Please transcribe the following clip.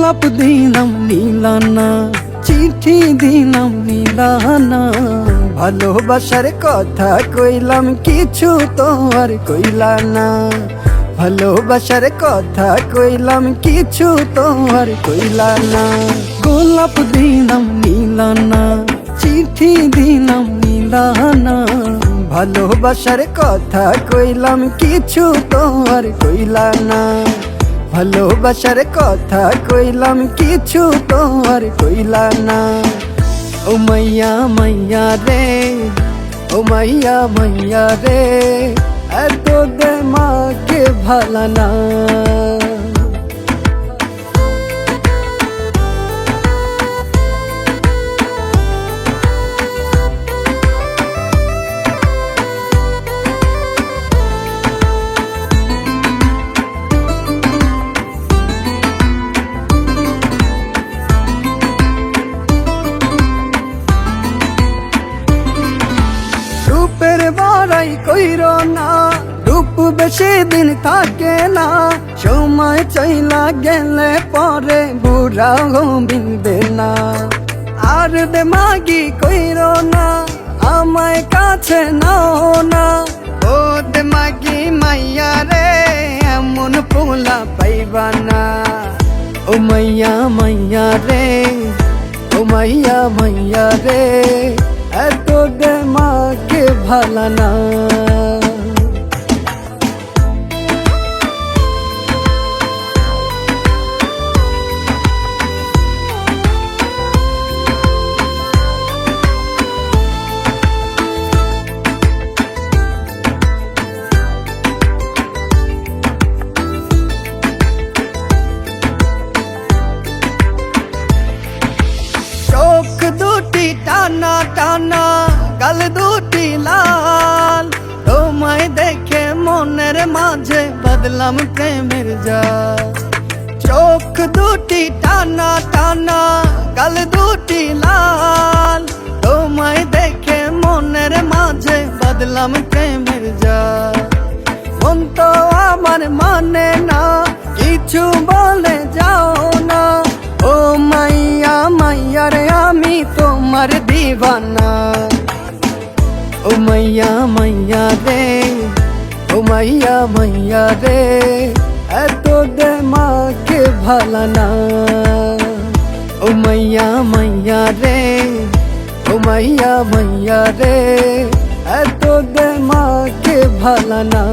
গোলাপ দিলাম নীলানা, চিঠি দিলাম নীলানা, ভালোবাসার কথা কইলাম কিছু তো আর কইলা না। ভালোবাসার কথা কইলাম কিছু তো আর কইলা না। গোলাপ দিলাম নীলানা, চিঠি দিলাম নীলানা, ভালোবাসার কথা কইলাম কিছু তো আর কইলা না। ভালোবাসার কথা কইলাম কিছু তো আর কইলা না। ও মাইয়া মাইয়া রে, ও মাইয়া মাইয়া রে, এত দেমাকে ভালা না। রূপের বড়াই কইরো না, রূপ বেশি দিন থাকে না, সময় চইলা গেলে পরে বুড়া মিলবে না। আর দেমাগি কইরো না, আমায় কাছে নাও না। ও দেমাগি মাইয়া রে, এমন পোলা পাইবা না। ও মাইয়া মাইয়া রে, ও মাইয়া মাইয়া রে, এত দেমাকে ভালা না। চোখ দুটি টানা টানা, গাল দুটি লাল, তোমায় দেখে মনের মাঝে বদলাম প্রেমের জাল। চোখ দুটি টানা টানা, গাল দুটি লাল, তোমায় দেখে মনের মাঝে বদলাম প্রেমের জাল। মন তো আমার মানে না, কিছু বলে যাও না। ও মাইয়া মাইয়া রে, আমি তোমার দিবানা। ও মাইয়া মাইয়া রে, ও মাইয়া মাইয়া রে, এত দেমাকে ভালা না। ও মাইয়া মাইয়া রে, ও মাইয়া মাইয়া রে, এত দেমাকে ভালা না।